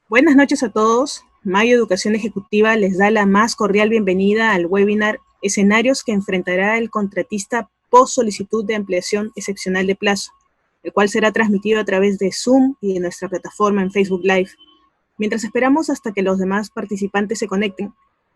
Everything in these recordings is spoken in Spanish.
Buenas noches a todos. Mayo Educación Ejecutiva les da la más cordial bienvenida al webinar Escenarios que enfrentará el contratista post solicitud de ampliación excepcional de plazo, el cual será transmitido a través de Zoom y de nuestra plataforma en Facebook Live. Mientras esperamos hasta que los demás participantes se conecten,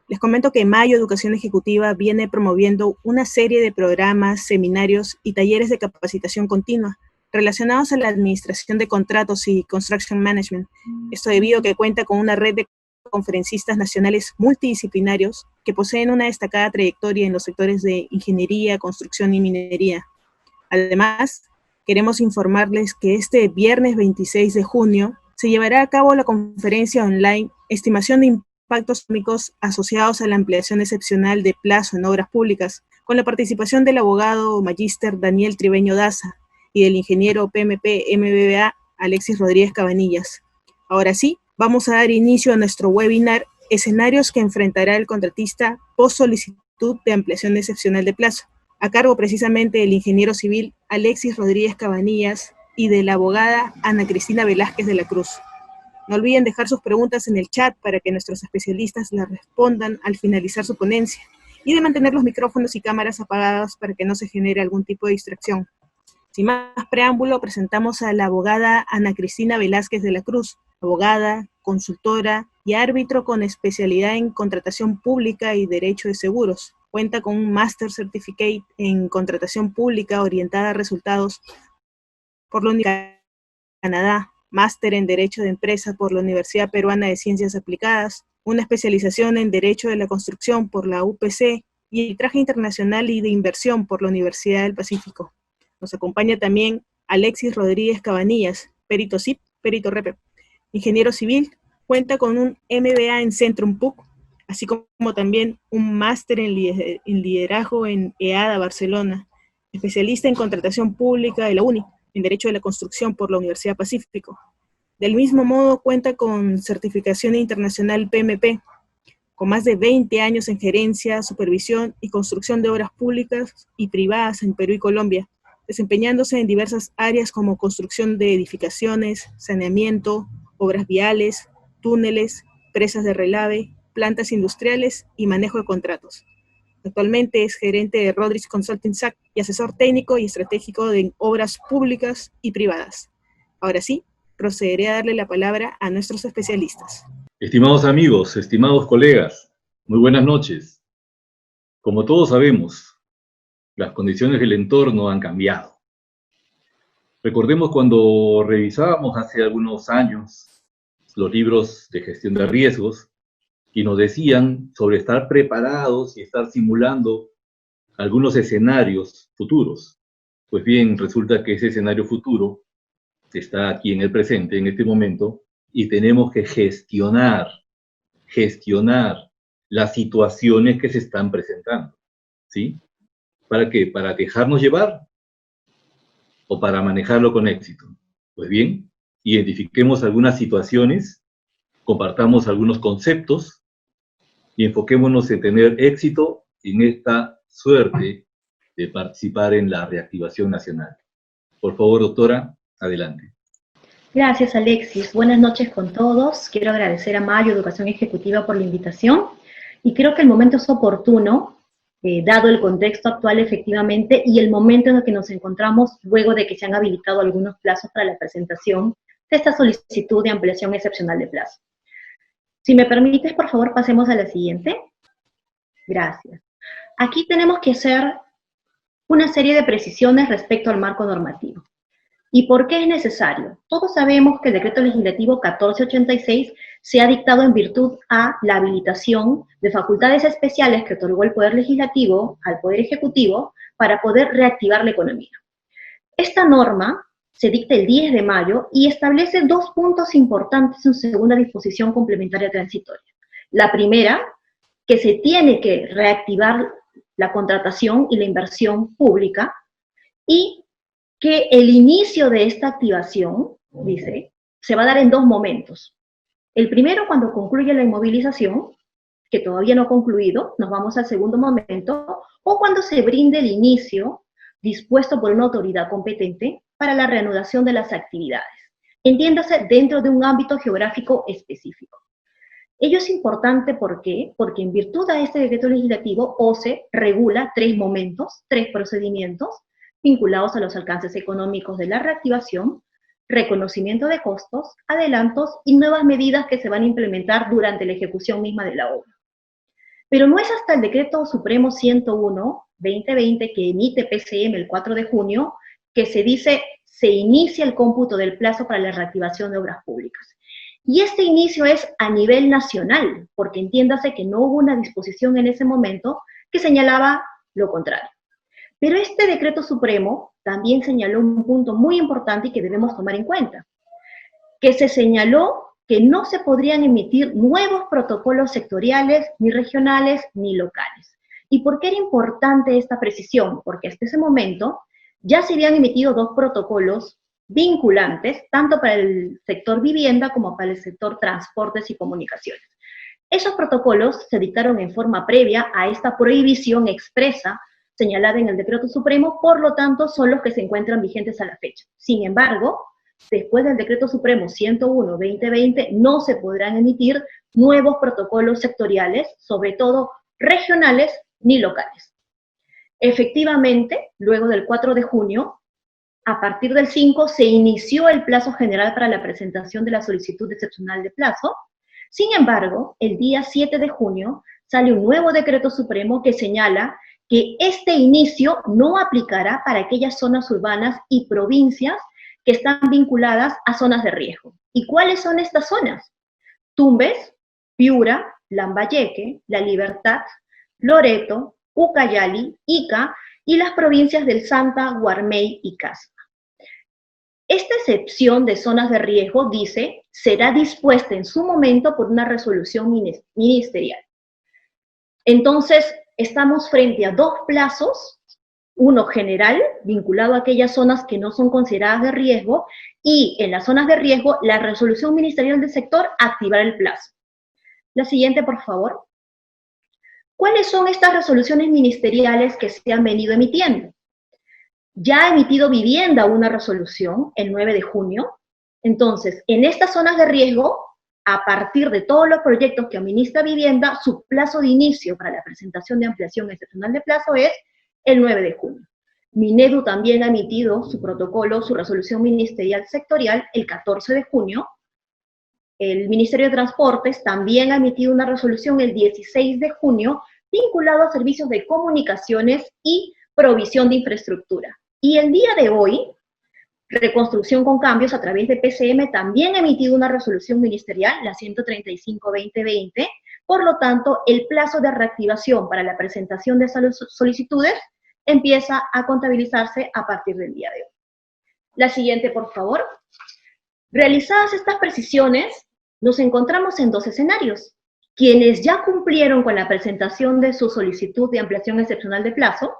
les comento que Mayo Educación Ejecutiva viene promoviendo una serie de programas, seminarios y talleres de capacitación continua relacionados a la administración de contratos y construction management. Esto debido a que cuenta con una red de conferencistas nacionales multidisciplinarios que poseen una destacada trayectoria en los sectores de ingeniería, construcción y minería. Además, queremos informarles que este viernes 26 de junio se llevará a cabo la conferencia online Estimación de impactos económicos asociados a la ampliación excepcional de plazo en obras públicas, con la participación del abogado magíster Daniel Tribeño Daza y del ingeniero PMP MBA Alexis Rodríguez Cabanillas. Ahora sí, vamos a dar inicio a nuestro webinar Escenarios que enfrentará el contratista post solicitud de ampliación excepcional de plazo, a cargo precisamente del ingeniero civil Alexis Rodríguez Cabanillas y de la abogada Ana Cristina Velázquez de la Cruz. No olviden dejar sus preguntas en el chat para que nuestros especialistas las respondan al finalizar su ponencia, y de mantener los micrófonos y cámaras apagados para que no se genere algún tipo de distracción. Sin más preámbulo, presentamos a la abogada Ana Cristina Velázquez de la Cruz, abogada, consultora y árbitro con especialidad en contratación pública y derecho de seguros. Cuenta con un Master Certificate en contratación pública orientada a resultados por la Universidad de Canadá, Máster en Derecho de Empresa por la Universidad Peruana de Ciencias Aplicadas, una especialización en Derecho de la Construcción por la UPC y Arbitraje Internacional y de Inversión por la Universidad del Pacífico. Nos acompaña también Alexis Rodríguez Cabanillas, perito CIP, perito REPE, ingeniero civil, cuenta con un MBA en Centrum PUC, así como también un máster en liderazgo en EADA Barcelona, especialista en contratación pública de la UNI, en Derecho de la Construcción por la Universidad Pacífico. Del mismo modo cuenta con certificación internacional PMP, con más de 20 años en gerencia, supervisión y construcción de obras públicas y privadas en Perú y Colombia, desempeñándose en diversas áreas como construcción de edificaciones, saneamiento, obras viales, túneles, presas de relave, plantas industriales y manejo de contratos. Actualmente es gerente de Rodríguez Consulting SAC y asesor técnico y estratégico de obras públicas y privadas. Ahora sí, procederé a darle la palabra a nuestros especialistas. Estimados amigos, estimados colegas, muy buenas noches. Como todos sabemos, las condiciones del entorno han cambiado. Recordemos cuando revisábamos hace algunos años los libros de gestión de riesgos y nos decían sobre estar preparados y estar simulando algunos escenarios futuros. Pues bien, resulta que ese escenario futuro está aquí en el presente, en este momento, y tenemos que gestionar las situaciones que se están presentando, ¿sí? ¿Para qué? ¿Para dejarnos llevar o para manejarlo con éxito? Pues bien, identifiquemos algunas situaciones, compartamos algunos conceptos y enfoquémonos en tener éxito en esta suerte de participar en la reactivación nacional. Por favor, doctora, adelante. Gracias, Alexis. Buenas noches con todos. Quiero agradecer a Mayo Educación Ejecutiva por la invitación y creo que el momento es oportuno, dado el contexto actual efectivamente y el momento en el que nos encontramos luego de que se han habilitado algunos plazos para la presentación de esta solicitud de ampliación excepcional de plazo. Si me permites, por favor, pasemos a la siguiente. Gracias. Aquí tenemos que hacer una serie de precisiones respecto al marco normativo. ¿Y por qué es necesario? Todos sabemos que el Decreto Legislativo 1486 se ha dictado en virtud a la habilitación de facultades especiales que otorgó el Poder Legislativo al Poder Ejecutivo para poder reactivar la economía. Esta norma se dicta el 10 de mayo y establece dos puntos importantes en su segunda disposición complementaria transitoria. La primera, que se tiene que reactivar la contratación y la inversión pública, y que el inicio de esta activación, dice, se va a dar en dos momentos. El primero, cuando concluye la inmovilización, que todavía no ha concluido, nos vamos al segundo momento, o cuando se brinde el inicio dispuesto por una autoridad competente para la reanudación de las actividades. entiéndase dentro de un ámbito geográfico específico. Ello es importante, ¿por qué? Porque en virtud de este decreto legislativo, OCE regula 3 momentos, 3 procedimientos vinculados a los alcances económicos de la reactivación, reconocimiento de costos, adelantos y nuevas medidas que se van a implementar durante la ejecución misma de la obra. Pero no es hasta el Decreto Supremo 101/2020 que emite PCM el 4 de junio que se dice se inicia el cómputo del plazo para la reactivación de obras públicas. Y este inicio es a nivel nacional, porque entiéndase que no hubo una disposición en ese momento que señalaba lo contrario. Pero este Decreto Supremo también señaló un punto muy importante y que debemos tomar en cuenta, que se señaló que no se podrían emitir nuevos protocolos sectoriales, ni regionales, ni locales. ¿Y por qué era importante esta precisión? Porque hasta ese momento ya se habían emitido 2 protocolos vinculantes, tanto para el sector vivienda como para el sector transportes y comunicaciones. Esos protocolos se dictaron en forma previa a esta prohibición expresa señalada en el Decreto Supremo, por lo tanto son los que se encuentran vigentes a la fecha. Sin embargo, después del Decreto Supremo 101/2020 no se podrán emitir nuevos protocolos sectoriales, sobre todo regionales ni locales. Efectivamente, luego del 4 de junio, a partir del 5 se inició el plazo general para la presentación de la solicitud excepcional de plazo. Sin embargo, el día 7 de junio sale un nuevo Decreto Supremo que señala que este inicio no aplicará para aquellas zonas urbanas y provincias que están vinculadas a zonas de riesgo. ¿Y cuáles son estas zonas? Tumbes, Piura, Lambayeque, La Libertad, Loreto, Ucayali, Ica y las provincias del Santa, Guarmey y Casma. Esta excepción de zonas de riesgo, dice, será dispuesta en su momento por una resolución ministerial. Entonces, estamos frente a 2 plazos, uno general, vinculado a aquellas zonas que no son consideradas de riesgo, y en las zonas de riesgo, la resolución ministerial del sector activará el plazo. La siguiente, por favor. ¿Cuáles son estas resoluciones ministeriales que se han venido emitiendo? Ya ha emitido Vivienda una resolución el 9 de junio. Entonces, en estas zonas de riesgo, a partir de todos los proyectos que administra Vivienda, su plazo de inicio para la presentación de ampliación excepcional de plazo es el 9 de junio. Minedu también ha emitido su protocolo, su resolución ministerial sectorial el 14 de junio. El Ministerio de Transportes también ha emitido una resolución el 16 de junio vinculado a servicios de comunicaciones y provisión de infraestructura. Y el día de hoy, Reconstrucción con Cambios a través de PCM también ha emitido una resolución ministerial, la 135/2020, por lo tanto, el plazo de reactivación para la presentación de esas solicitudes empieza a contabilizarse a partir del día de hoy. La siguiente, por favor. Realizadas estas precisiones, nos encontramos en 2 escenarios. Quienes ya cumplieron con la presentación de su solicitud de ampliación excepcional de plazo,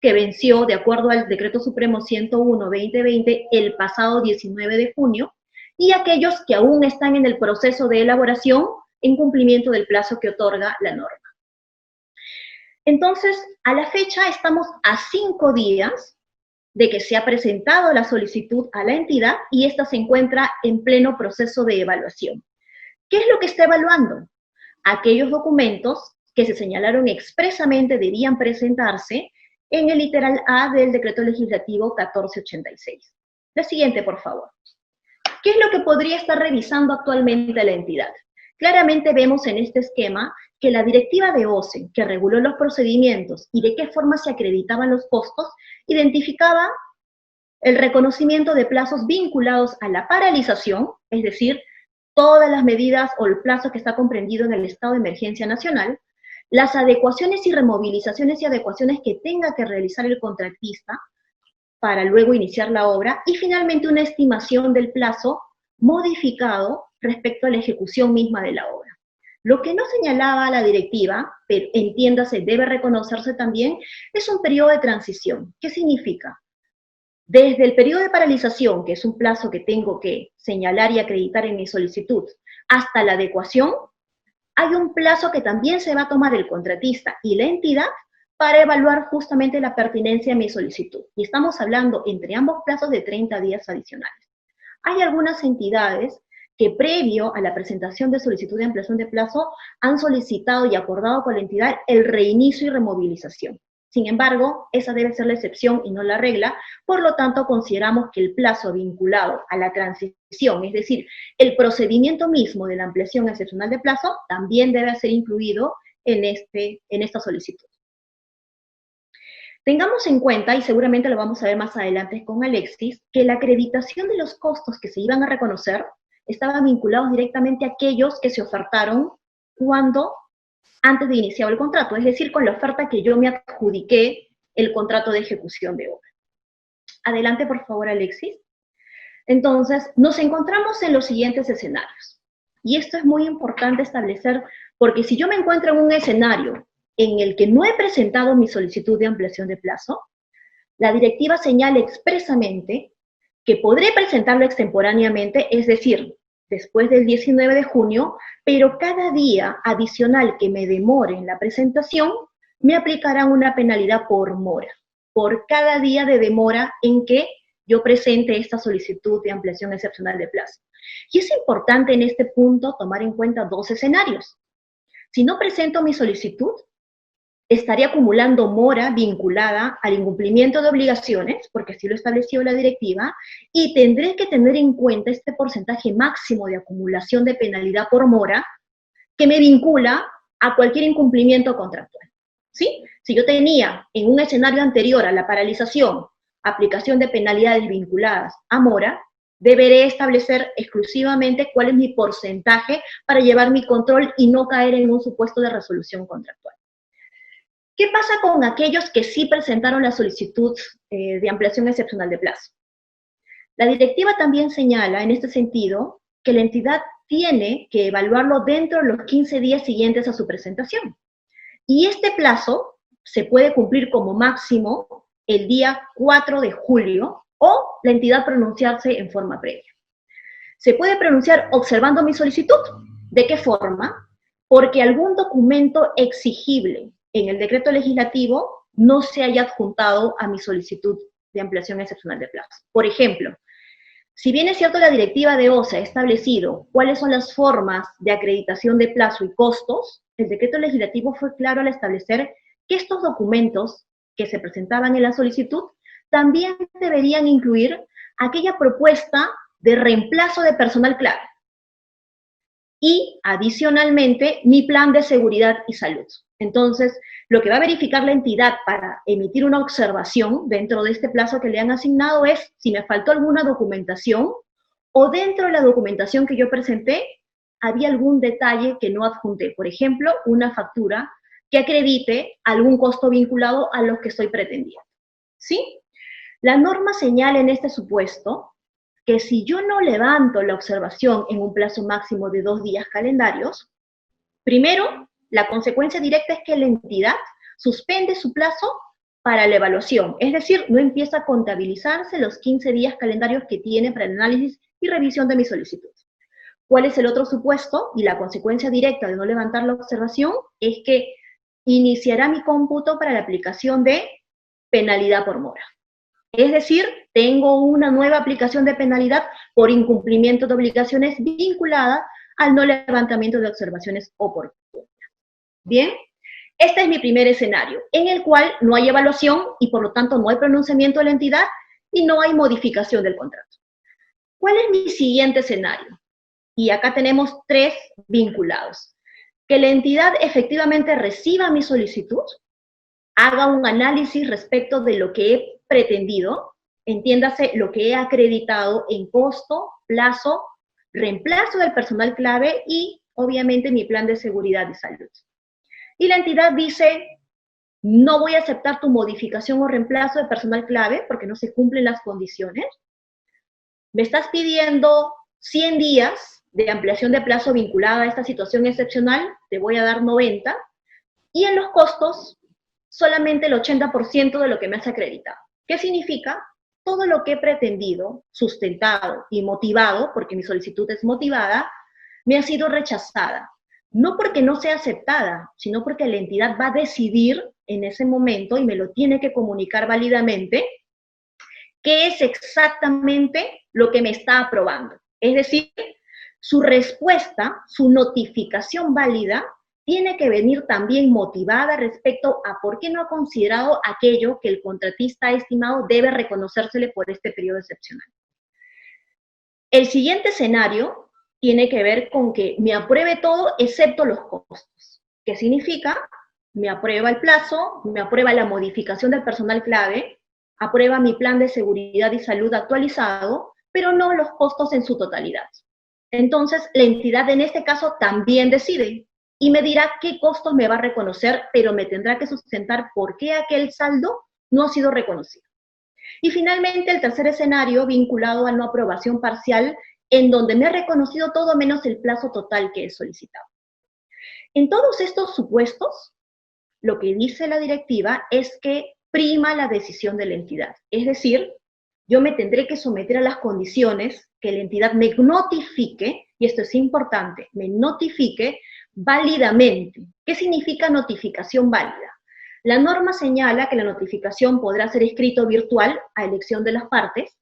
que venció de acuerdo al Decreto Supremo 101/2020 el pasado 19 de junio, y aquellos que aún están en el proceso de elaboración en cumplimiento del plazo que otorga la norma. Entonces, a la fecha estamos a 5 días de que se ha presentado la solicitud a la entidad y esta se encuentra en pleno proceso de evaluación. ¿Qué es lo que está evaluando? Aquellos documentos que se señalaron expresamente debían presentarse en el literal A del Decreto Legislativo 1486. La siguiente, por favor. ¿Qué es lo que podría estar revisando actualmente la entidad? Claramente vemos en este esquema que la directiva de OCE, que reguló los procedimientos y de qué forma se acreditaban los costos, identificaba el reconocimiento de plazos vinculados a la paralización, es decir, todas las medidas o el plazo que está comprendido en el estado de emergencia nacional, las adecuaciones y removilizaciones y adecuaciones que tenga que realizar el contratista para luego iniciar la obra, y finalmente una estimación del plazo modificado respecto a la ejecución misma de la obra. Lo que no señalaba la directiva, pero entiéndase, debe reconocerse también, es un periodo de transición. ¿Qué significa? Desde el periodo de paralización, que es un plazo que tengo que señalar y acreditar en mi solicitud, hasta la adecuación, hay un plazo que también se va a tomar el contratista y la entidad para evaluar justamente la pertinencia de mi solicitud. Y estamos hablando entre ambos plazos de 30 días adicionales. Hay algunas entidades que previo a la presentación de solicitud de ampliación de plazo han solicitado y acordado con la entidad el reinicio y removilización. Sin embargo, esa debe ser la excepción y no la regla, por lo tanto consideramos que el plazo vinculado a la transición, es decir, el procedimiento mismo de la ampliación excepcional de plazo, también debe ser incluido en esta solicitud. Tengamos en cuenta, y seguramente lo vamos a ver más adelante con Alexis, que la acreditación de los costos que se iban a reconocer estaban vinculados directamente a aquellos que se ofertaron antes de iniciar el contrato, es decir, con la oferta que yo me adjudiqué el contrato de ejecución de obra. Adelante, por favor, Alexis. Entonces, nos encontramos en los siguientes escenarios. Y esto es muy importante establecer, porque si yo me encuentro en un escenario en el que no he presentado mi solicitud de ampliación de plazo, la directiva señala expresamente que podré presentarlo extemporáneamente, es decir, después del 19 de junio, pero cada día adicional que me demore en la presentación, me aplicarán una penalidad por mora, por cada día de demora en que yo presente esta solicitud de ampliación excepcional de plazo. Y es importante en este punto tomar en cuenta dos escenarios. Si no presento mi solicitud, estaría acumulando mora vinculada al incumplimiento de obligaciones, porque así lo estableció la directiva, y tendré que tener en cuenta este porcentaje máximo de acumulación de penalidad por mora que me vincula a cualquier incumplimiento contractual. ¿Sí? Si yo tenía en un escenario anterior a la paralización aplicación de penalidades vinculadas a mora, deberé establecer exclusivamente cuál es mi porcentaje para llevar mi control y no caer en un supuesto de resolución contractual. ¿Qué pasa con aquellos que sí presentaron la solicitud de ampliación excepcional de plazo? La directiva también señala, en este sentido, que la entidad tiene que evaluarlo dentro de los 15 días siguientes a su presentación. Y este plazo se puede cumplir como máximo el día 4 de julio o la entidad pronunciarse en forma previa. Se puede pronunciar observando mi solicitud. ¿De qué forma? Porque algún documento exigible en el decreto legislativo no se haya adjuntado a mi solicitud de ampliación excepcional de plazo. Por ejemplo, si bien es cierto la directiva de OCE ha establecido cuáles son las formas de acreditación de plazo y costos, el decreto legislativo fue claro al establecer que estos documentos que se presentaban en la solicitud también deberían incluir aquella propuesta de reemplazo de personal clave y, adicionalmente, mi plan de seguridad y salud. Entonces, lo que va a verificar la entidad para emitir una observación dentro de este plazo que le han asignado es si me faltó alguna documentación o dentro de la documentación que yo presenté había algún detalle que no adjunté. Por ejemplo, una factura que acredite algún costo vinculado a los que estoy pretendiendo. ¿Sí? La norma señala en este supuesto que si yo no levanto la observación en un plazo máximo de 2 días calendarios, primero, la consecuencia directa es que la entidad suspende su plazo para la evaluación, es decir, no empieza a contabilizarse los 15 días calendarios que tiene para el análisis y revisión de mi solicitud. ¿Cuál es el otro supuesto? Y la consecuencia directa de no levantar la observación es que iniciará mi cómputo para la aplicación de penalidad por mora. Es decir, tengo una nueva aplicación de penalidad por incumplimiento de obligaciones vinculada al no levantamiento de observaciones oportunas. Bien, este es mi primer escenario, en el cual no hay evaluación y por lo tanto no hay pronunciamiento de la entidad y no hay modificación del contrato. ¿Cuál es mi siguiente escenario? Y acá tenemos 3 vinculados. Que la entidad efectivamente reciba mi solicitud, haga un análisis respecto de lo que he pretendido, entiéndase lo que he acreditado en costo, plazo, reemplazo del personal clave y, obviamente, mi plan de seguridad y salud. Y la entidad dice, no voy a aceptar tu modificación o reemplazo de personal clave porque no se cumplen las condiciones. Me estás pidiendo 100 días de ampliación de plazo vinculada a esta situación excepcional, te voy a dar 90. Y en los costos, solamente el 80% de lo que me has acreditado. ¿Qué significa? Todo lo que he pretendido, sustentado y motivado, porque mi solicitud es motivada, me ha sido rechazada. No porque no sea aceptada, sino porque la entidad va a decidir en ese momento, y me lo tiene que comunicar válidamente, qué es exactamente lo que me está aprobando. Es decir, su respuesta, su notificación válida, tiene que venir también motivada respecto a por qué no ha considerado aquello que el contratista ha estimado debe reconocérsele por este periodo excepcional. El siguiente escenario tiene que ver con que me apruebe todo excepto los costos. ¿Qué significa? Me aprueba el plazo, me aprueba la modificación del personal clave, aprueba mi plan de seguridad y salud actualizado, pero no los costos en su totalidad. Entonces, la entidad en este caso también decide y me dirá qué costos me va a reconocer, pero me tendrá que sustentar por qué aquel saldo no ha sido reconocido. Y finalmente, el tercer escenario vinculado a no aprobación parcial, en donde me ha reconocido todo menos el plazo total que he solicitado. En todos estos supuestos, lo que dice la directiva es que prima la decisión de la entidad. Es decir, yo me tendré que someter a las condiciones que la entidad me notifique, y esto es importante, me notifique válidamente. ¿Qué significa notificación válida? La norma señala que la notificación podrá ser escrito virtual a elección de las partes,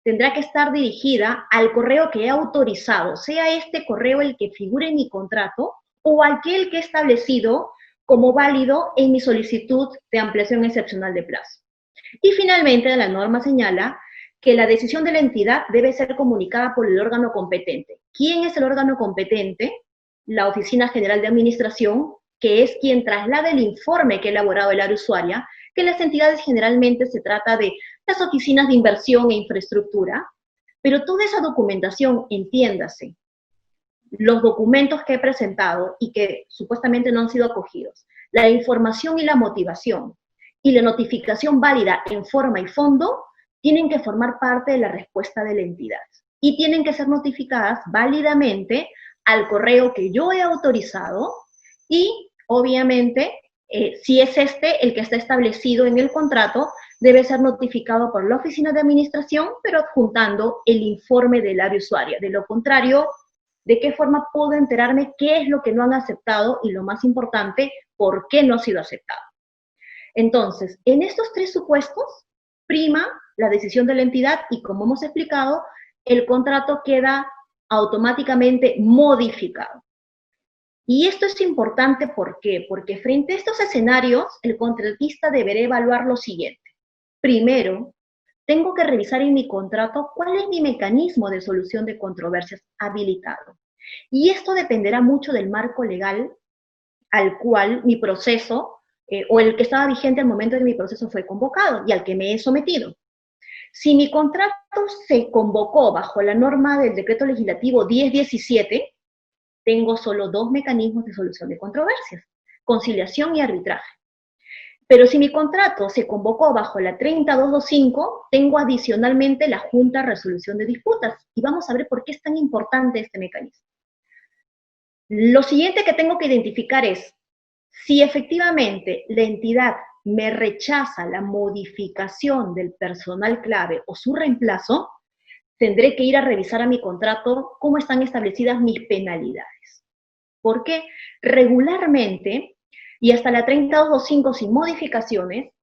tendrá que estar dirigida al correo que he autorizado, sea este correo el que figure en mi contrato o aquel que he establecido como válido en mi solicitud de ampliación excepcional de plazo. Y finalmente, la norma señala que la decisión de la entidad debe ser comunicada por el órgano competente. ¿Quién es el órgano competente? La Oficina General de Administración, que es quien traslada el informe que ha elaborado el área usuaria, que en las entidades generalmente se trata de las oficinas de inversión e infraestructura, pero toda esa documentación, entiéndase, los documentos que he presentado y que supuestamente no han sido acogidos, la información y la motivación, y la notificación válida en forma y fondo, tienen que formar parte de la respuesta de la entidad. Y tienen que ser notificadas válidamente al correo que yo he autorizado y, obviamente, si es este el que está establecido en el contrato, debe ser notificado por la oficina de administración, pero adjuntando el informe del área usuaria. De lo contrario, ¿de qué forma puedo enterarme qué es lo que no han aceptado? Y lo más importante, ¿por qué no ha sido aceptado? Entonces, en estos tres supuestos, prima la decisión de la entidad y, como hemos explicado, el contrato queda automáticamente modificado. Y esto es importante, ¿por qué? Porque frente a estos escenarios, el contratista deberá evaluar lo siguiente. Primero, tengo que revisar en mi contrato cuál es mi mecanismo de solución de controversias habilitado. Y esto dependerá mucho del marco legal al cual mi proceso o el que estaba vigente al momento de mi proceso fue convocado y al que me he sometido. Si mi contrato se convocó bajo la norma del decreto legislativo 1017, tengo solo dos mecanismos de solución de controversias, conciliación y arbitraje. Pero si mi contrato se convocó bajo la 30225, tengo adicionalmente la Junta de Resolución de Disputas. Y vamos a ver por qué es tan importante este mecanismo. Lo siguiente que tengo que identificar es, si efectivamente la entidad me rechaza la modificación del personal clave o su reemplazo, tendré que ir a revisar a mi contrato cómo están establecidas mis penalidades. Porque regularmente, y hasta la 30225 sin modificaciones,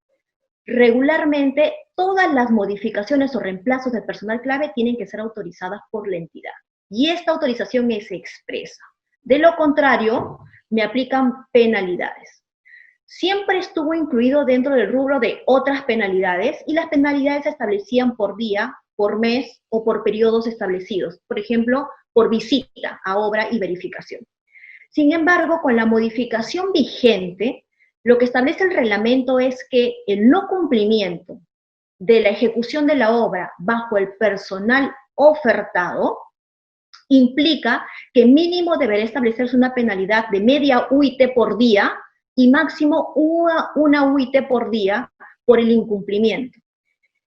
regularmente todas las modificaciones o reemplazos del personal clave tienen que ser autorizadas por la entidad. Y esta autorización es expresa. De lo contrario, me aplican penalidades. Siempre estuvo incluido dentro del rubro de otras penalidades y las penalidades se establecían por día, por mes o por periodos establecidos. Por ejemplo, por visita a obra y verificación. Sin embargo, con la modificación vigente, lo que establece el reglamento es que el no cumplimiento de la ejecución de la obra bajo el personal ofertado implica que mínimo deberá establecerse una penalidad de media UIT por día y máximo una UIT por día por el incumplimiento.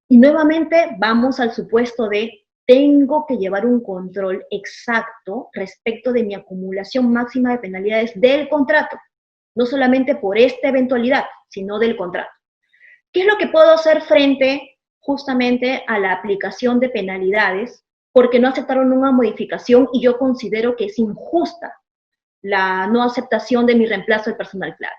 Y nuevamente vamos al supuesto de tengo que llevar un control exacto respecto de mi acumulación máxima de penalidades del contrato, no solamente por esta eventualidad, sino del contrato. ¿Qué es lo que puedo hacer frente justamente a la aplicación de penalidades porque no aceptaron una modificación y yo considero que es injusta la no aceptación de mi reemplazo del personal clave?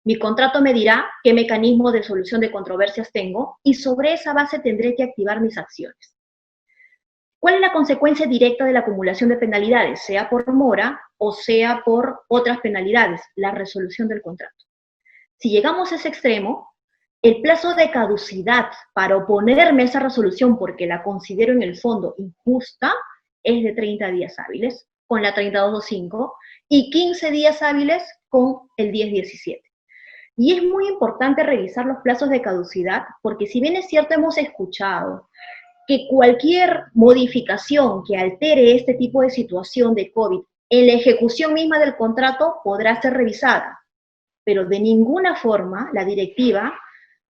Mi contrato me dirá qué mecanismo de solución de controversias tengo y sobre esa base tendré que activar mis acciones. ¿Cuál es la consecuencia directa de la acumulación de penalidades, sea por mora o sea por otras penalidades? La resolución del contrato. Si llegamos a ese extremo, el plazo de caducidad para oponerme a esa resolución porque la considero en el fondo injusta es de 30 días hábiles con la 3225 y 15 días hábiles con el 1017. Y es muy importante revisar los plazos de caducidad porque si bien es cierto hemos escuchado que cualquier modificación que altere este tipo de situación de COVID en la ejecución misma del contrato podrá ser revisada, pero de ninguna forma la directiva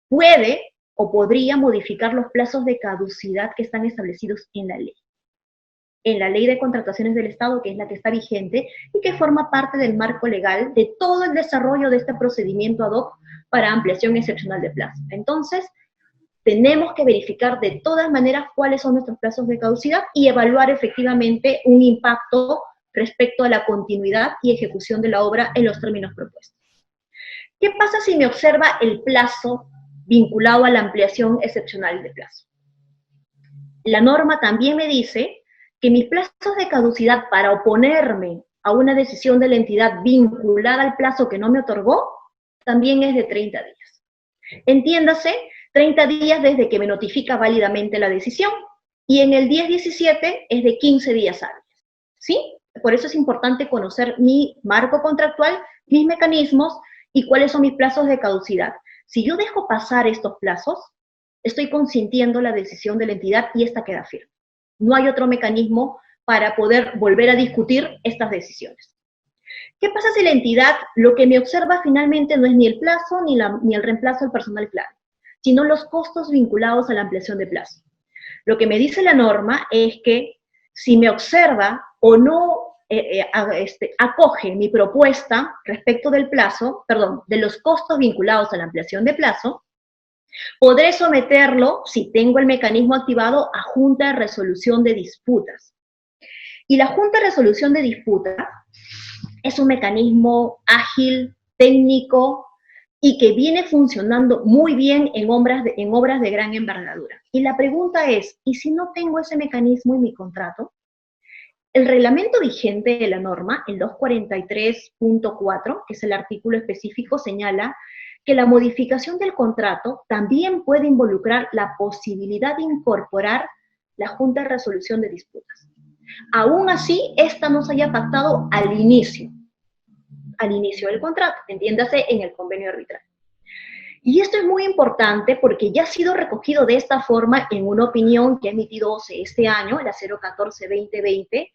puede o podría modificar los plazos de caducidad que están establecidos en la ley de contrataciones del Estado, que es la que está vigente y que forma parte del marco legal de todo el desarrollo de este procedimiento ad hoc para ampliación excepcional de plazo. Entonces, tenemos que verificar de todas maneras cuáles son nuestros plazos de caducidad y evaluar efectivamente un impacto respecto a la continuidad y ejecución de la obra en los términos propuestos. ¿Qué pasa si me observa el plazo vinculado a la ampliación excepcional de plazo? La norma también me dice que mis plazos de caducidad para oponerme a una decisión de la entidad vinculada al plazo que no me otorgó, también es de 30 días. Entiéndase, 30 días desde que me notifica válidamente la decisión, y en el 1017 es de 15 días hábiles, ¿sí? Por eso es importante conocer mi marco contractual, mis mecanismos y cuáles son mis plazos de caducidad. Si yo dejo pasar estos plazos, estoy consintiendo la decisión de la entidad y esta queda firme. No hay otro mecanismo para poder volver a discutir estas decisiones. ¿Qué pasa si la entidad lo que me observa finalmente no es ni el plazo ni el reemplazo del personal clave, sino los costos vinculados a la ampliación de plazo? Lo que me dice la norma es que si me observa o no acoge mi propuesta respecto del plazo, perdón, de los costos vinculados a la ampliación de plazo, podré someterlo, si tengo el mecanismo activado, a Junta de Resolución de Disputas. Y la Junta de Resolución de Disputas es un mecanismo ágil, técnico, y que viene funcionando muy bien en obras de gran envergadura. Y la pregunta es, ¿y si no tengo ese mecanismo en mi contrato? El reglamento vigente de la norma, el 243.4, que es el artículo específico, señala que la modificación del contrato también puede involucrar la posibilidad de incorporar la Junta de Resolución de Disputas. Aún así, esta no se haya pactado al inicio del contrato, entiéndase en el convenio arbitral. Y esto es muy importante porque ya ha sido recogido de esta forma en una opinión que ha emitido OCE este año, la 014-2020,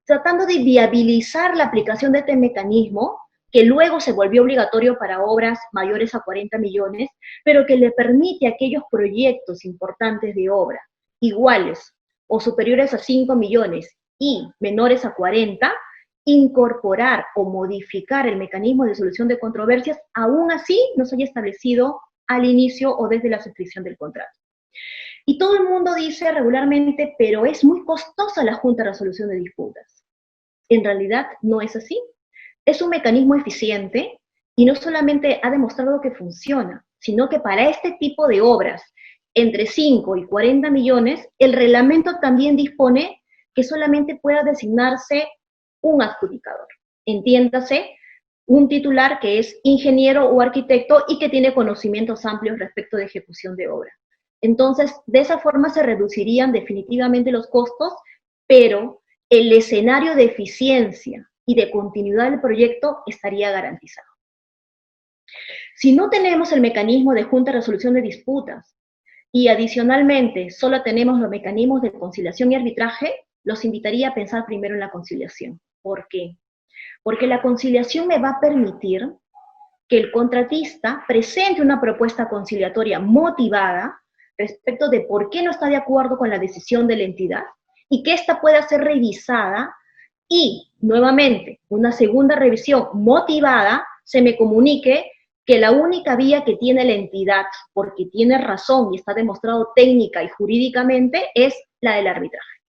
tratando de viabilizar la aplicación de este mecanismo, que luego se volvió obligatorio para obras mayores a 40 millones, pero que le permite a aquellos proyectos importantes de obra, iguales o superiores a 5 millones y menores a 40, incorporar o modificar el mecanismo de solución de controversias, aún así no se haya establecido al inicio o desde la suscripción del contrato. Y todo el mundo dice regularmente, pero es muy costosa la Junta de Resolución de Disputas. En realidad no es así. Es un mecanismo eficiente y no solamente ha demostrado que funciona, sino que para este tipo de obras, entre 5 y 40 millones, el reglamento también dispone que solamente pueda designarse un adjudicador. Entiéndase, un titular que es ingeniero o arquitecto y que tiene conocimientos amplios respecto de ejecución de obra. Entonces, de esa forma se reducirían definitivamente los costos, pero el escenario de eficiencia y de continuidad del proyecto estaría garantizado. Si no tenemos el mecanismo de Junta de Resolución de Disputas y adicionalmente solo tenemos los mecanismos de conciliación y arbitraje, los invitaría a pensar primero en la conciliación. ¿Por qué? Porque la conciliación me va a permitir que el contratista presente una propuesta conciliatoria motivada respecto de por qué no está de acuerdo con la decisión de la entidad y que ésta pueda ser revisada y, nuevamente, una segunda revisión motivada se me comunique que la única vía que tiene la entidad, porque tiene razón y está demostrado técnica y jurídicamente, es la del arbitraje,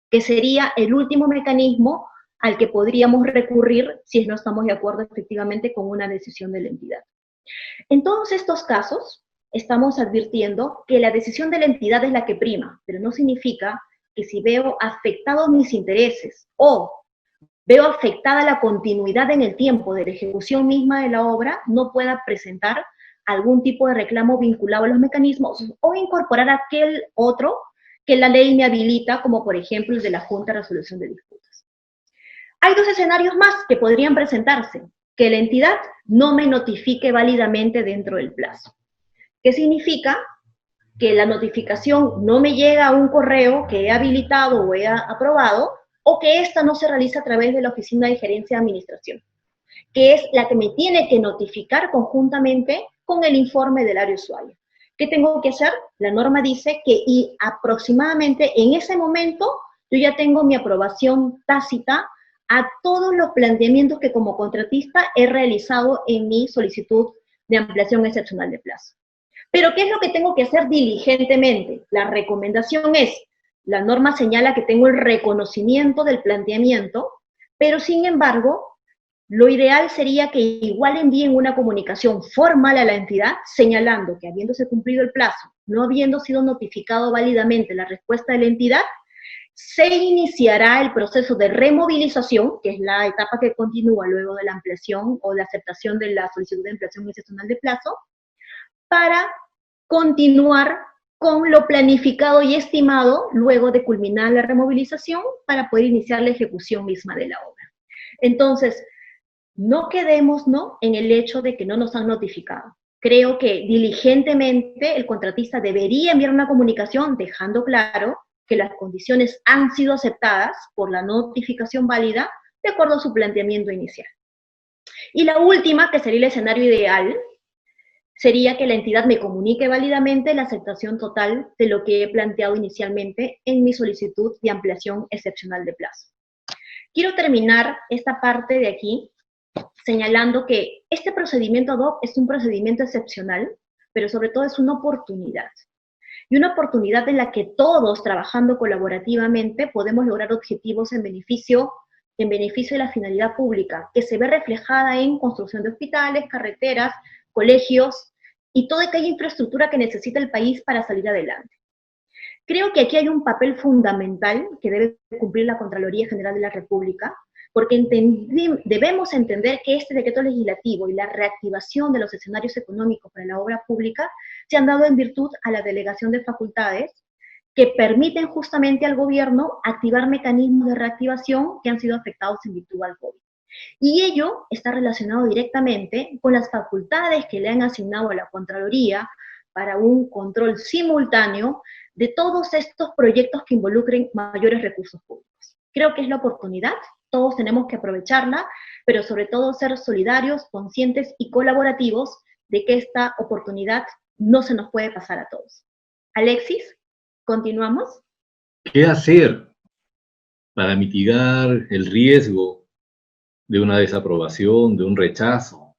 que sería el último mecanismo al que podríamos recurrir si no estamos de acuerdo efectivamente con una decisión de la entidad. En todos estos casos, estamos advirtiendo que la decisión de la entidad es la que prima, pero no significa que si veo afectados mis intereses o veo afectada la continuidad en el tiempo de la ejecución misma de la obra, no pueda presentar algún tipo de reclamo vinculado a los mecanismos o incorporar aquel otro que la ley me habilita, como por ejemplo el de la Junta de Resolución de Disputas. Hay dos escenarios más que podrían presentarse: que la entidad no me notifique válidamente dentro del plazo. ¿Qué significa? Que la notificación no me llega a un correo que he habilitado o he aprobado, o que esta no se realiza a través de la Oficina de Gerencia de Administración, que es la que me tiene que notificar conjuntamente con el informe del área usuaria. ¿Qué tengo que hacer? La norma dice que aproximadamente en ese momento yo ya tengo mi aprobación tácita a todos los planteamientos que como contratista he realizado en mi solicitud de ampliación excepcional de plazo. Pero ¿qué es lo que tengo que hacer diligentemente? La recomendación es, la norma señala que tengo el reconocimiento del planteamiento, pero sin embargo, lo ideal sería que igual envíen una comunicación formal a la entidad señalando que habiéndose cumplido el plazo, no habiendo sido notificado válidamente la respuesta de la entidad, se iniciará el proceso de removilización, que es la etapa que continúa luego de la ampliación o la aceptación de la solicitud de ampliación excepcional de plazo, para continuar con lo planificado y estimado luego de culminar la removilización para poder iniciar la ejecución misma de la obra. Entonces, no quedemos en el hecho de que no nos han notificado. Creo que diligentemente el contratista debería enviar una comunicación dejando claro que las condiciones han sido aceptadas por la notificación válida de acuerdo a su planteamiento inicial. Y la última, que sería el escenario ideal, sería que la entidad me comunique válidamente la aceptación total de lo que he planteado inicialmente en mi solicitud de ampliación excepcional de plazo. Quiero terminar esta parte de aquí señalando que este procedimiento ad hoc es un procedimiento excepcional, pero sobre todo es una oportunidad. Y una oportunidad en la que todos, trabajando colaborativamente, podemos lograr objetivos en beneficio de la finalidad pública, que se ve reflejada en construcción de hospitales, carreteras, colegios y toda aquella infraestructura que necesita el país para salir adelante. Creo que aquí hay un papel fundamental que debe cumplir la Contraloría General de la República, porque debemos entender que este decreto legislativo y la reactivación de los escenarios económicos para la obra pública se han dado en virtud a la delegación de facultades que permiten justamente al gobierno activar mecanismos de reactivación que han sido afectados en virtud al COVID. Y ello está relacionado directamente con las facultades que le han asignado a la Contraloría para un control simultáneo de todos estos proyectos que involucren mayores recursos públicos. Creo que es la oportunidad, todos tenemos que aprovecharla, pero sobre todo ser solidarios, conscientes y colaborativos de que esta oportunidad no se nos puede pasar a todos. Alexis, ¿continuamos? ¿Qué hacer para mitigar el riesgo de una desaprobación, de un rechazo?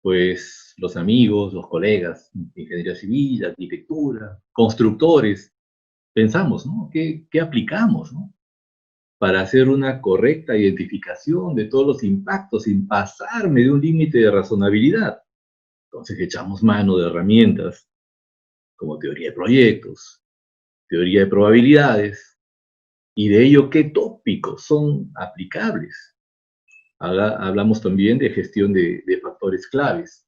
Pues los amigos, los colegas, ingeniería civil, arquitectura, constructores, pensamos, ¿no? ¿Qué aplicamos, ¿no? Para hacer una correcta identificación de todos los impactos sin pasarme de un límite de razonabilidad. Entonces echamos mano de herramientas como teoría de proyectos, teoría de probabilidades, y de ello qué tópicos son aplicables. Hablamos también de gestión de factores claves.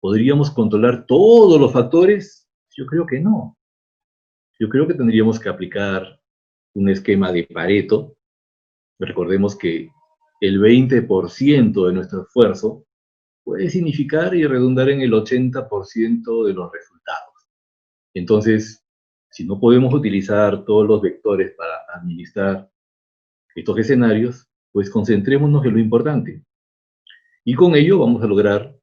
¿Podríamos controlar todos los factores? Yo creo que no. Yo creo que tendríamos que aplicar un esquema de Pareto. Recordemos que el 20% de nuestro esfuerzo puede significar y redundar en el 80% de los resultados. Entonces, si no podemos utilizar todos los vectores para administrar estos escenarios, pues concentrémonos en lo importante. Y con ello vamos a lograr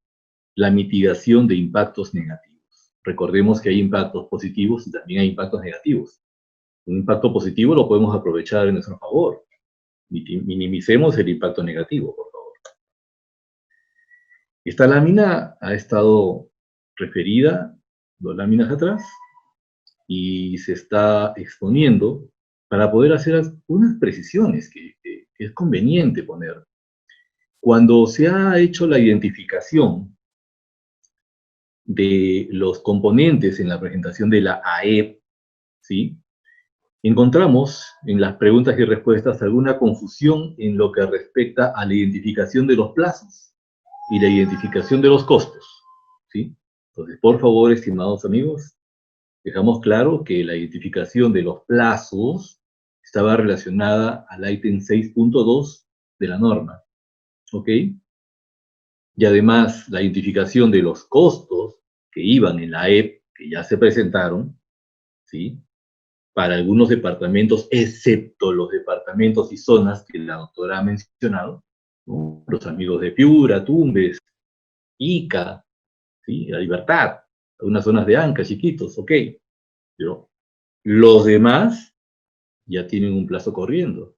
la mitigación de impactos negativos. Recordemos que hay impactos positivos y también hay impactos negativos. Un impacto positivo lo podemos aprovechar en nuestro favor. Minimicemos el impacto negativo, por favor. Esta lámina ha estado referida 2 láminas atrás y se está exponiendo para poder hacer unas precisiones que es conveniente poner. Cuando se ha hecho la identificación de los componentes en la presentación de la AEP, ¿sí? Encontramos en las preguntas y respuestas alguna confusión en lo que respecta a la identificación de los plazos y la identificación de los costos, ¿sí? Entonces, por favor, estimados amigos, dejamos claro que la identificación de los plazos estaba relacionada al ítem 6.2 de la norma, ¿ok? Y además, la identificación de los costos que iban en la AEP, que ya se presentaron, ¿sí? Para algunos departamentos, excepto los departamentos y zonas que la doctora ha mencionado, ¿no? Los amigos de Piura, Tumbes, Ica, ¿sí? La Libertad, algunas zonas de Anca, chiquitos, ok. Pero los demás ya tienen un plazo corriendo.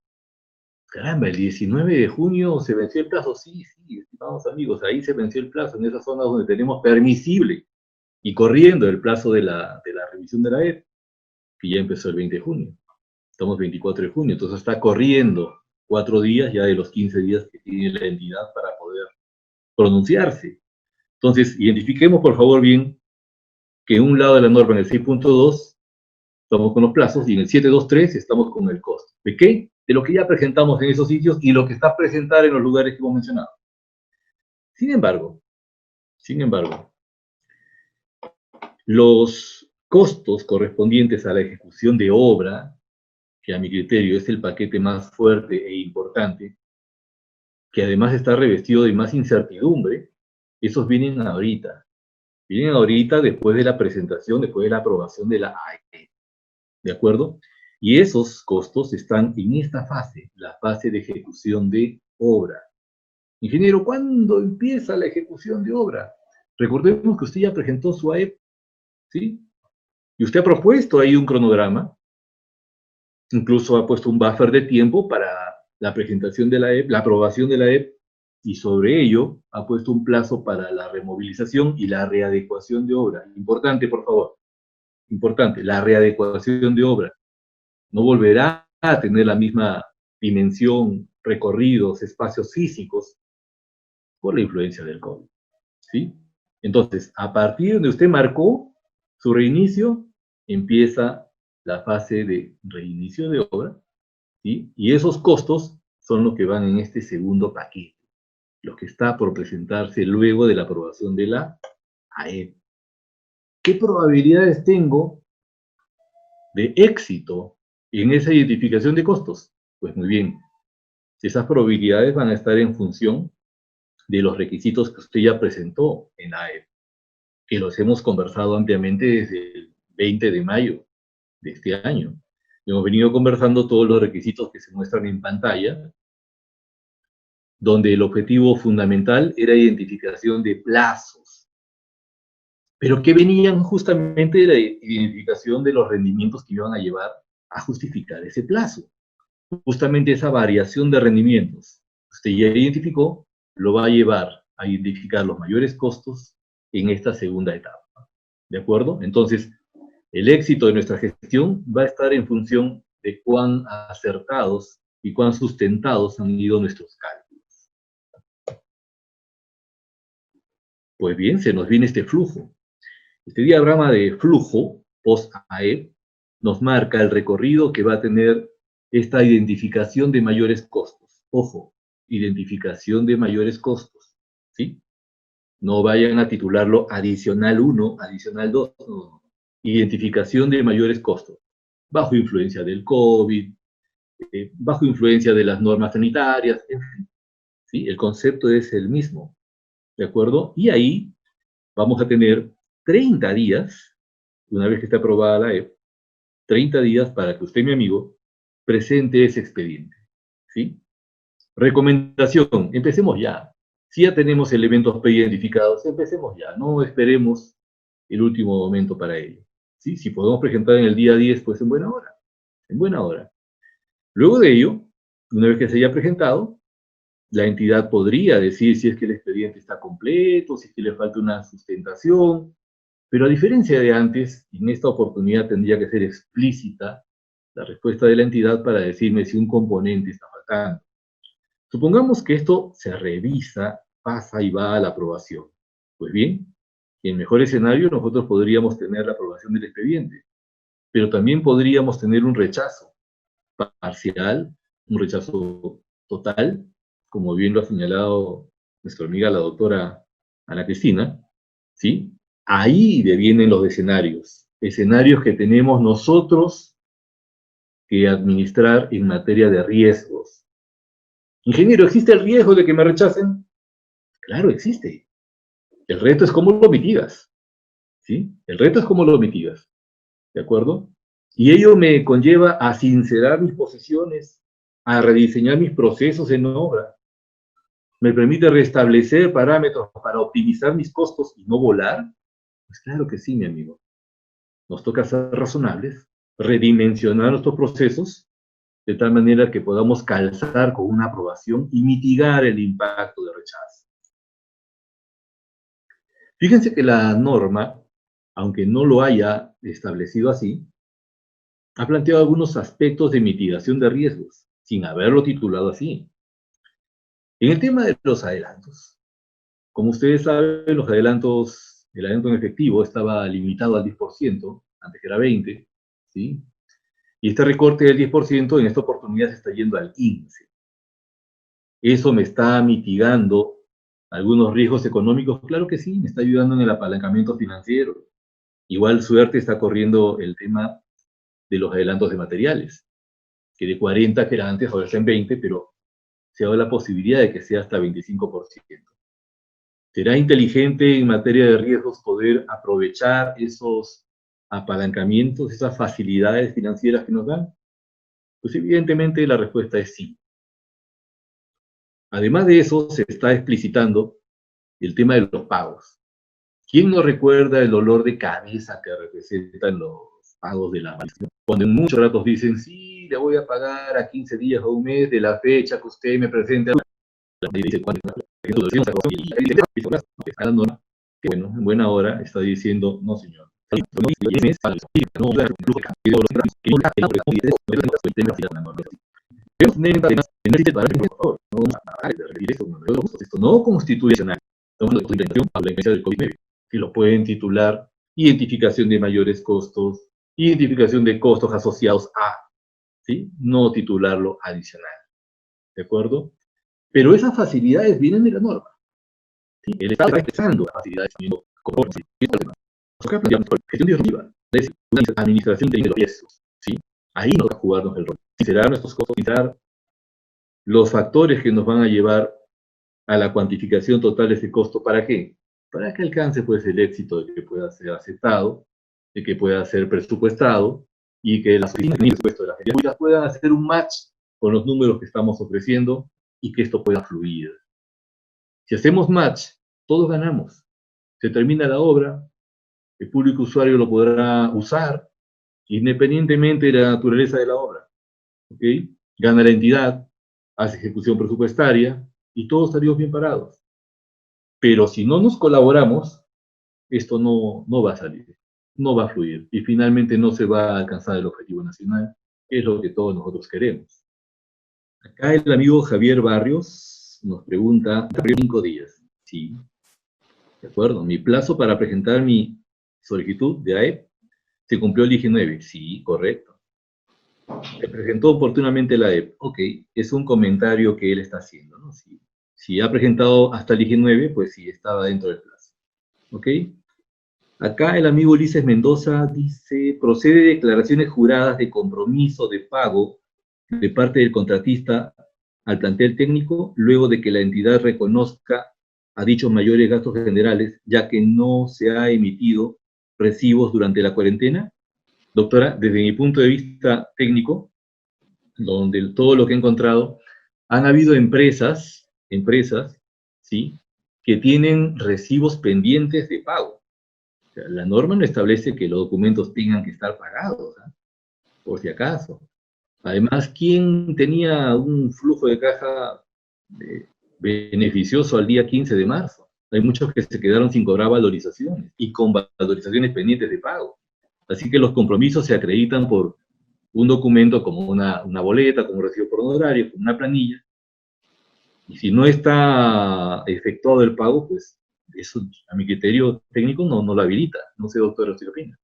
Caramba, el 19 de junio se venció el plazo. Sí, estimados amigos, ahí se venció el plazo, en esas zonas donde tenemos permisible y corriendo el plazo de la revisión de la EP, que ya empezó el 20 de junio. Estamos 24 de junio, entonces está corriendo 4 días ya de los 15 días que tiene la entidad para poder pronunciarse. Entonces, identifiquemos por favor bien que en un lado de la norma, en el 6.2, estamos con los plazos, y en el 7.2.3 estamos con el costo. ¿De qué? De lo que ya presentamos en esos sitios y lo que está presentado en los lugares que hemos mencionado. Sin embargo, los costos correspondientes a la ejecución de obra, que a mi criterio es el paquete más fuerte e importante, que además está revestido de más incertidumbre, esos vienen ahorita. Vienen ahorita después de la presentación, después de la aprobación de la AE. ¿De acuerdo? Y esos costos están en esta fase, la fase de ejecución de obra. Ingeniero, ¿cuándo empieza la ejecución de obra? Recordemos que usted ya presentó su AEP, ¿sí? Y usted ha propuesto ahí un cronograma, incluso ha puesto un buffer de tiempo para la presentación de la AEP, la aprobación de la AEP, y sobre ello ha puesto un plazo para la removilización y la readecuación de obra. Importante, por favor. Importante, la readecuación de obra. No volverá a tener la misma dimensión, recorridos, espacios físicos, por la influencia del COVID, ¿sí? Entonces, a partir de donde usted marcó su reinicio, empieza la fase de reinicio de obra, ¿sí? Y esos costos son los que van en este segundo paquete, los que está por presentarse luego de la aprobación de la AEP. ¿Qué probabilidades tengo de éxito en esa identificación de costos? Pues muy bien, esas probabilidades van a estar en función de los requisitos que usted ya presentó en la AEP, que los hemos conversado ampliamente desde el 20 de mayo de este año. Hemos venido conversando todos los requisitos que se muestran en pantalla, donde el objetivo fundamental era identificación de plazos, pero que venían justamente de la identificación de los rendimientos que iban a llevar a justificar ese plazo. Justamente esa variación de rendimientos que usted ya identificó, lo va a llevar a identificar los mayores costos en esta segunda etapa. ¿De acuerdo? Entonces, el éxito de nuestra gestión va a estar en función de cuán acertados y cuán sustentados han ido nuestros cálculos. Pues bien, se nos viene este flujo. Este diagrama de flujo post-AEP nos marca el recorrido que va a tener esta identificación de mayores costos. Ojo, identificación de mayores costos, ¿sí? No vayan a titularlo adicional 1, adicional 2, no. Identificación de mayores costos, bajo influencia del COVID, bajo influencia de las normas sanitarias, en fin, ¿sí? El concepto es el mismo, ¿de acuerdo? Y ahí vamos a tener 30 días, una vez que esté aprobada la EP, 30 días para que usted, mi amigo, presente ese expediente, ¿sí? Recomendación, empecemos ya. Si ya tenemos elementos pre-identificados, empecemos ya, no esperemos el último momento para ello, ¿sí? Si podemos presentar en el día 10, pues en buena hora, en buena hora. Luego de ello, una vez que se haya presentado, la entidad podría decir si es que el expediente está completo, si es que le falta una sustentación, pero a diferencia de antes, en esta oportunidad tendría que ser explícita la respuesta de la entidad para decirme si un componente está faltando. Supongamos que esto se revisa, pasa y va a la aprobación. Pues bien, En mejor escenario, nosotros podríamos tener la aprobación del expediente, pero también podríamos tener un rechazo parcial, un rechazo total, como bien lo ha señalado nuestra amiga la doctora Ana Cristina, ¿sí? Ahí devienen los escenarios que tenemos nosotros que administrar en materia de riesgos. Ingeniero, ¿existe el riesgo de que me rechacen? Claro, existe. El reto es cómo lo mitigas, ¿sí? El reto es cómo lo mitigas, ¿de acuerdo? Y ello me conlleva a sincerar mis posiciones, a rediseñar mis procesos en obra. ¿Me permite restablecer parámetros para optimizar mis costos y no volar? Pues claro que sí, mi amigo. Nos toca ser razonables, redimensionar nuestros procesos, de tal manera que podamos calzar con una aprobación y mitigar el impacto de rechazo. Fíjense que la norma, aunque no lo haya establecido así, ha planteado algunos aspectos de mitigación de riesgos, sin haberlo titulado así. En el tema de los adelantos, como ustedes saben, el adelanto en efectivo estaba limitado al 10%, antes que era 20%, ¿sí? Y este recorte del 10% en esta oportunidad se está yendo al 15%. ¿Eso me está mitigando algunos riesgos económicos? Claro que sí, me está ayudando en el apalancamiento financiero. Igual suerte está corriendo el tema de los adelantos de materiales, que de 40 que era antes, ahora está en 20, pero se da la posibilidad de que sea hasta 25%. ¿Será inteligente en materia de riesgos poder aprovechar esos apalancamientos, esas facilidades financieras que nos dan? Pues evidentemente la respuesta es sí. Además de eso, se está explicitando el tema de los pagos. ¿Quién no recuerda el dolor de cabeza que representan los pagos de la maldición? Cuando en muchos ratos dicen, sí, le voy a pagar a 15 días o un mes de la fecha que usted me presente. Dice, cada norma, que bueno, en buena hora está diciendo, no señor. Esto no constitucional. Estamos hablando de intervención a la emergencia del COVID-19, que lo pueden titular identificación de mayores costos, identificación de costos asociados a, ¿sí? No titularlo adicional. ¿De acuerdo? Pero esas facilidades vienen de la norma. ¿Sí? El Estado está expresando las facilidades como gestión disruptiva, es una administración de los riesgos. ¿Sí? Ahí nos va a jugarnos el rol. Sincerar nuestros costos, sincerar los factores que nos van a llevar a la cuantificación total de ese costo. ¿Para qué? Para que alcance pues el éxito de que pueda ser aceptado, de que pueda ser presupuestado y que las oficinas de presupuesto de las públicas puedan hacer un match con los números que estamos ofreciendo y que esto pueda fluir. Si hacemos match, todos ganamos. Se termina la obra, el público usuario lo podrá usar, independientemente de la naturaleza de la obra. ¿Ok? Gana la entidad, hace ejecución presupuestaria y todos estaríamos bien parados. Pero si no nos colaboramos, esto no va a salir, no va a fluir y finalmente no se va a alcanzar el objetivo nacional, que es lo que todos nosotros queremos. Acá el amigo Javier Barrios nos pregunta, 5 días. Sí, de acuerdo. Mi plazo para presentar mi solicitud de AEP se cumplió el 19. Sí, correcto. Se presentó oportunamente la AEP. Ok, es un comentario que él está haciendo, ¿no? Si ha presentado hasta el 19, pues sí, estaba dentro del plazo. ¿Ok? Acá el amigo Ulises Mendoza dice, procede declaraciones juradas de compromiso de pago de parte del contratista al plantel técnico, luego de que la entidad reconozca a dichos mayores gastos generales, ya que no se ha emitido recibos durante la cuarentena. Doctora, desde mi punto de vista técnico, donde todo lo que he encontrado, han habido empresas, ¿sí?, que tienen recibos pendientes de pago. O sea, la norma no establece que los documentos tengan que estar pagados, ¿eh? Por si acaso. Además, ¿quién tenía un flujo de caja beneficioso al día 15 de marzo? Hay muchos que se quedaron sin cobrar valorizaciones y con valorizaciones pendientes de pago. Así que los compromisos se acreditan por un documento como una boleta, como un recibo por honorario, como una planilla. Y si no está efectuado el pago, pues eso a mi criterio técnico no lo habilita. No sé, doctora, ¿usted qué opina?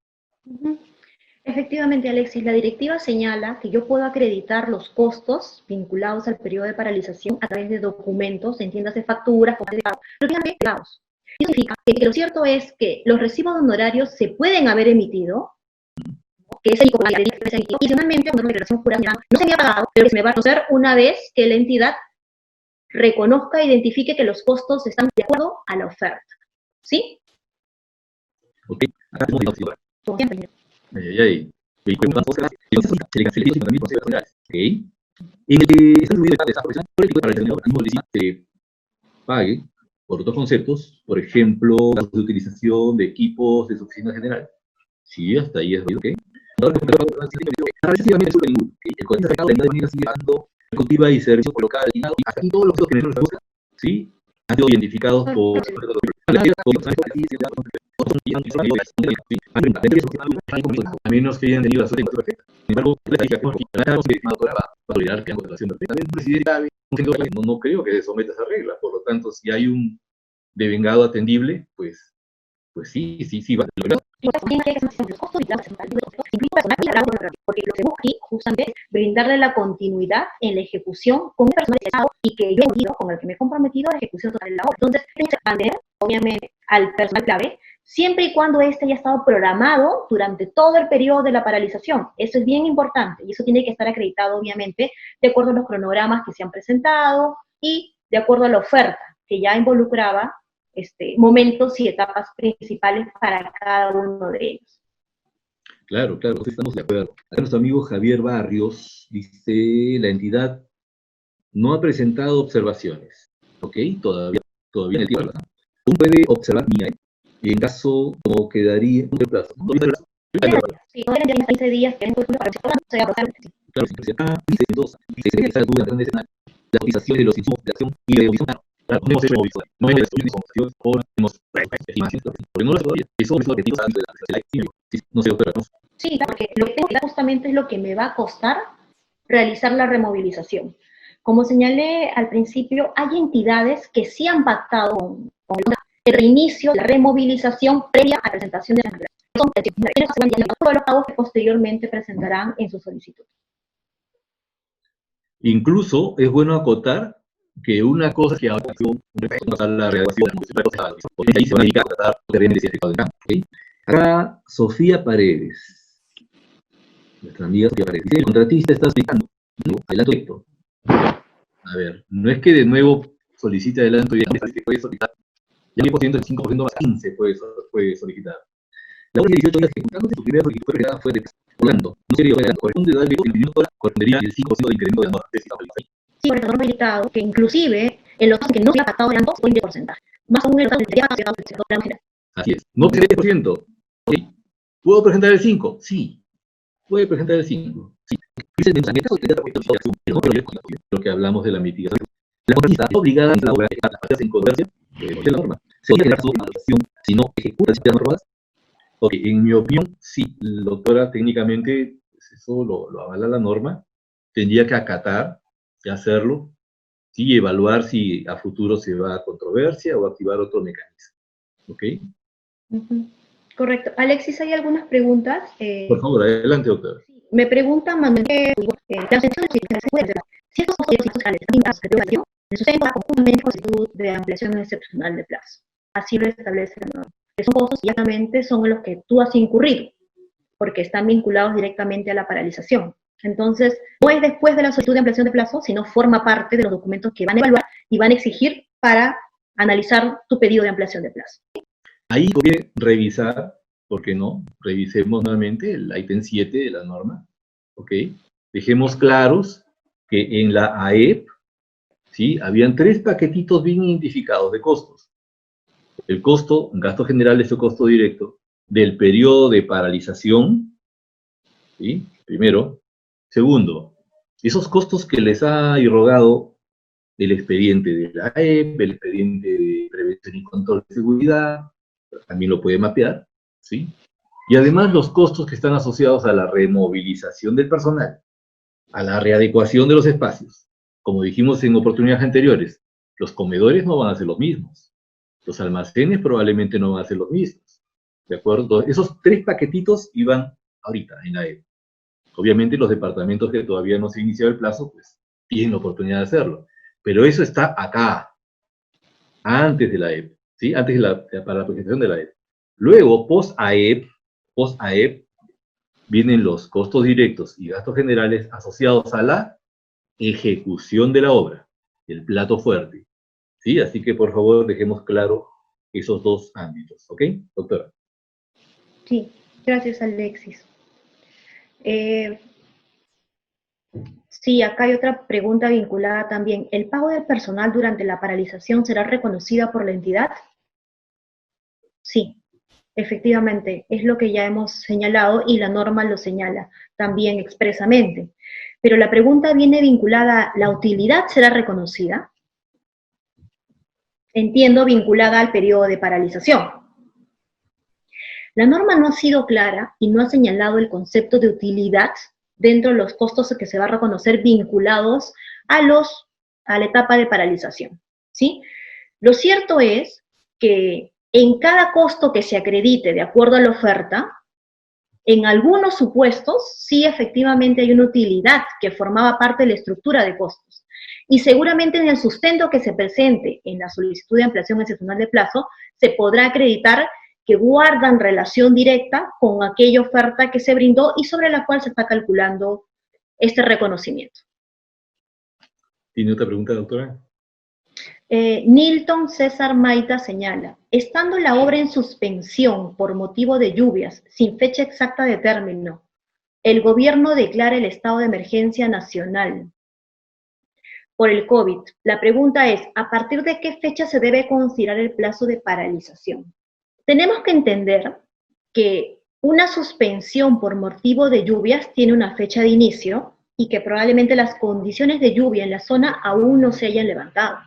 Efectivamente, Alexis, la directiva señala que yo puedo acreditar los costos vinculados al periodo de paralización a través de documentos, entiéndase facturas, hojas de pago, pero díganme pagos. Eso significa que lo cierto es que los recibos de honorarios se pueden haber emitido, que es el que se emitió, y adicionalmente, cuando una declaración jurada no se había pagado, pero que se me va a conocer una vez que la entidad reconozca e identifique que los costos están de acuerdo a la oferta. ¿Sí? Ok, acá tenemos la opción. Como siempre. Ay. Y cuentan cosas que no se cancela el también por generales. Ok. En el que está incluido el desarrollo por el para el mismo se pague por otros conceptos, por ejemplo, gastos de utilización de equipos de su oficina general. Sí, hasta ahí es ok. Ahora, el código de la manera sigue dando ejecutiva y servicio local y hasta aquí todos los que tenemos la busca, sí, han sido identificados por a menos que hayan tenido la suerte perfecta. Sin embargo, va a validar que han contratación perfecta. Un presidente no creo que se someta a esa regla. Por lo tanto, si hay un devengado atendible, pues sí, va a lograr. Porque lo que busca aquí justamente es brindarle la continuidad en la ejecución con un personal especializado y que yo he unido, con el que me he comprometido a la ejecución total de la obra. Entonces, hay que expandir, obviamente, al personal clave, siempre y cuando este haya estado programado durante todo el periodo de la paralización. Eso es bien importante y eso tiene que estar acreditado, obviamente, de acuerdo a los cronogramas que se han presentado y de acuerdo a la oferta que ya involucraba momentos y etapas principales para cada uno de ellos. Claro, estamos de acuerdo. Acá nuestro amigo Javier Barrios dice, la entidad no ha presentado observaciones. Ok, todavía en el tiempo, ¿verdad? Uno puede observar y en caso como quedaría un plazo. Sí, no tienen 15 días que para se va a pasar. Claro, dice dos, dice la cotización de los insumos de acción y de revisión. Claro, no hemos hecho revisión, no hemos hecho información o hemos estimaciones, porque no lo todavía. Eso es lo que digo antes de la no sé, doctora, ¿no? Sí, porque lo que tengo que dar justamente es lo que me va a costar realizar la removilización. Como señalé al principio, hay entidades que sí han pactado con el reinicio, la removilización previa a la presentación de la declaración. Son todos los pagos que posteriormente presentarán en su solicitud. Incluso es bueno acotar que una cosa que ahora a la reacción, porque ahí se van a dedicar a tratar terrenos de campo. ¿Okay? Acá Sofía Paredes, nuestra amiga Sofía Paredes, dice, el contratista está explicando, ¿no? Adelanto directo. A ver, no es que de nuevo solicite adelanto directo, es que puede solicitar, ya el 5% más 15 puede solicitar. La orden de 18 días ejecutándose, su primera solicitud fue de Orlando. No sería corresponde darle el minuto, correspondería el 5% de incremento de la norma. Sí, por eso no habilitado, que inclusive en los casos que no se ha pactado adelanto, un 20%. Más aún en los casos que ya ha pactado el sector general. Así es. No presente el 10%. ¿Sí? ¿Puedo presentar el 5%? Sí. Puede presentar el 5%. Sí. Lo que hablamos de la mitigación. La contratista está obligada a elaborar las partidas en controversia de la norma. Se puede generar su evaluación si no ejecuta las normas. Ok, en mi opinión, sí, doctora, técnicamente pues eso lo avala la norma. Tendría que acatar y hacerlo, sí, evaluar si a futuro se va a controversia o activar otro mecanismo. ¿Ok? Correcto. Alexis, hay algunas preguntas. Por favor, adelante, doctora. Me pregunta Manuel, la atención de si estos costos fiscales están de evaluación, se sustentan conjuntamente con solicitud de ampliación excepcional de plazo. Así lo establece la norma. Que son costos que directamente son en los que tú has incurrido, porque están vinculados directamente a la paralización. Entonces, no es después de la solicitud de ampliación de plazo, sino forma parte de los documentos que van a evaluar y van a exigir para analizar tu pedido de ampliación de plazo. Ahí conviene revisar, ¿por qué no? Revisemos nuevamente el ítem 7 de la norma, ¿ok? Dejemos claros que en la AEP, ¿sí? Habían 3 paquetitos bien identificados de costos. El costo, gasto general es el costo directo, del periodo de paralización, ¿sí? Primero. Segundo, esos costos que les ha irrogado el expediente de la AEP, el expediente de prevención y control de seguridad, también lo puede mapear, ¿sí? Y además los costos que están asociados a la removilización del personal, a la readecuación de los espacios. Como dijimos en oportunidades anteriores, los comedores no van a ser los mismos Los almacenes probablemente no van a ser los mismos, ¿de acuerdo? Esos 3 paquetitos iban ahorita en la app. Obviamente los departamentos que todavía no se ha iniciado el plazo, pues tienen la oportunidad de hacerlo. Pero eso está acá, antes de la app, ¿sí? Antes para la presentación de la app. Luego, post-AEP, vienen los costos directos y gastos generales asociados a la ejecución de la obra, el plato fuerte. ¿Sí? Así que, por favor, dejemos claro esos 2 ámbitos. ¿Ok, doctora? Sí, gracias, Alexis. Sí, acá hay otra pregunta vinculada también. ¿El pago del personal durante la paralización será reconocida por la entidad? Sí, efectivamente, es lo que ya hemos señalado y la norma lo señala también expresamente. Pero la pregunta viene vinculada, ¿la utilidad será reconocida? Entiendo, vinculada al periodo de paralización. La norma no ha sido clara y no ha señalado el concepto de utilidad dentro de los costos que se va a reconocer vinculados a la etapa de paralización, ¿sí? Lo cierto es que en cada costo que se acredite de acuerdo a la oferta, en algunos supuestos sí efectivamente hay una utilidad que formaba parte de la estructura de costos. Y seguramente en el sustento que se presente en la solicitud de ampliación excepcional de plazo, se podrá acreditar que guardan relación directa con aquella oferta que se brindó y sobre la cual se está calculando este reconocimiento. ¿Tiene otra pregunta, doctora? Nilton César Maita señala, estando la obra en suspensión por motivo de lluvias, sin fecha exacta de término, el gobierno declara el estado de emergencia nacional por el COVID. La pregunta es, ¿a partir de qué fecha se debe considerar el plazo de paralización? Tenemos que entender que una suspensión por motivo de lluvias tiene una fecha de inicio y que probablemente las condiciones de lluvia en la zona aún no se hayan levantado.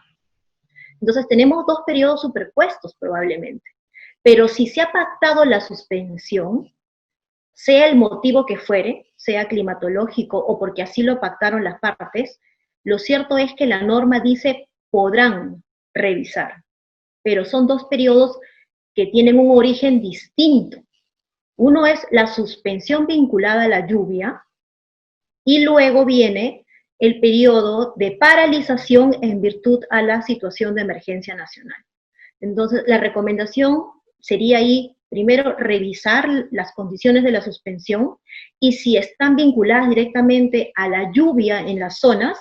Entonces tenemos 2 periodos superpuestos probablemente. Pero si se ha pactado la suspensión, sea el motivo que fuere, sea climatológico o porque así lo pactaron las partes, lo cierto es que la norma dice podrán revisar, pero son 2 periodos que tienen un origen distinto. Uno es la suspensión vinculada a la lluvia y luego viene el periodo de paralización en virtud a la situación de emergencia nacional. Entonces, la recomendación sería ahí, primero, revisar las condiciones de la suspensión y si están vinculadas directamente a la lluvia en las zonas,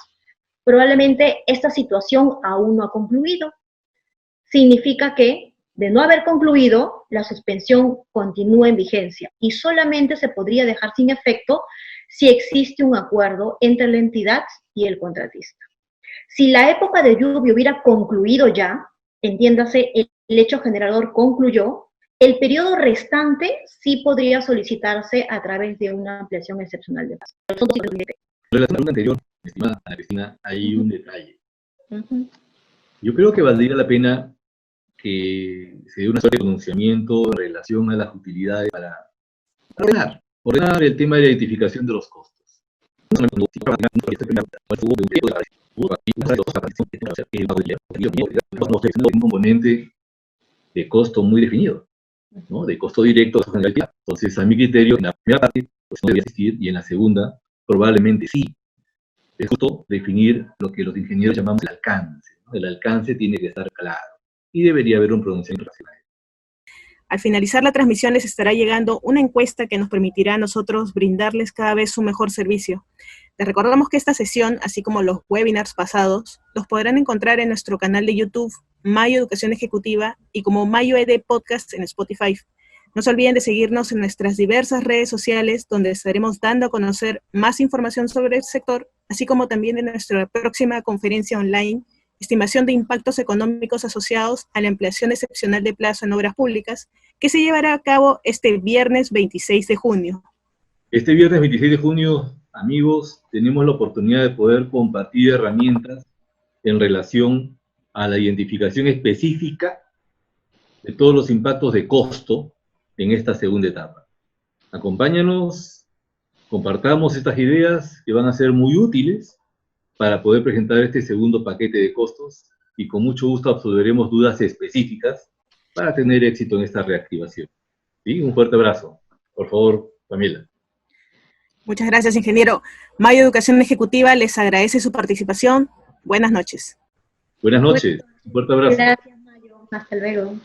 probablemente esta situación aún no ha concluido. Significa que, de no haber concluido, la suspensión continúa en vigencia y solamente se podría dejar sin efecto si existe un acuerdo entre la entidad y el contratista. Si la época de lluvia hubiera concluido ya, entiéndase, el hecho generador concluyó, el periodo restante sí podría solicitarse a través de una ampliación excepcional de plazo. En la pregunta anterior, estimada Ana Cristina, hay un detalle. Yo creo que valdría la pena que se dé una suerte de pronunciamiento en relación a las utilidades para ordenar el tema de la identificación de los costos. Un componente de costo muy definido, ¿no? De costo directo. Entonces, a mi criterio, en la primera parte, pues no debería existir, y en la segunda, probablemente sí. Es justo definir lo que los ingenieros llamamos el alcance, ¿no? El alcance tiene que estar claro, y debería haber un pronunciamiento racional. Al finalizar la transmisión les estará llegando una encuesta que nos permitirá a nosotros brindarles cada vez un mejor servicio. Les recordamos que esta sesión, así como los webinars pasados, los podrán encontrar en nuestro canal de YouTube, Mayo Educación Ejecutiva, y como Mayo ED Podcast en Spotify. No se olviden de seguirnos en nuestras diversas redes sociales, donde estaremos dando a conocer más información sobre el sector, así como también en nuestra próxima conferencia online, Estimación de Impactos Económicos Asociados a la Ampliación Excepcional de Plazo en Obras Públicas, que se llevará a cabo este viernes 26 de junio. Este viernes 26 de junio, amigos, tenemos la oportunidad de poder compartir herramientas en relación a la identificación específica de todos los impactos de costo en esta segunda etapa. Acompáñanos, compartamos estas ideas que van a ser muy útiles para poder presentar este segundo paquete de costos y con mucho gusto absolveremos dudas específicas para tener éxito en esta reactivación. ¿Sí? Un fuerte abrazo. Por favor, Pamela. Muchas gracias, ingeniero. Mayo Educación Ejecutiva les agradece su participación. Buenas noches. Buenas noches. Un fuerte abrazo. Gracias, Mayo. Hasta luego.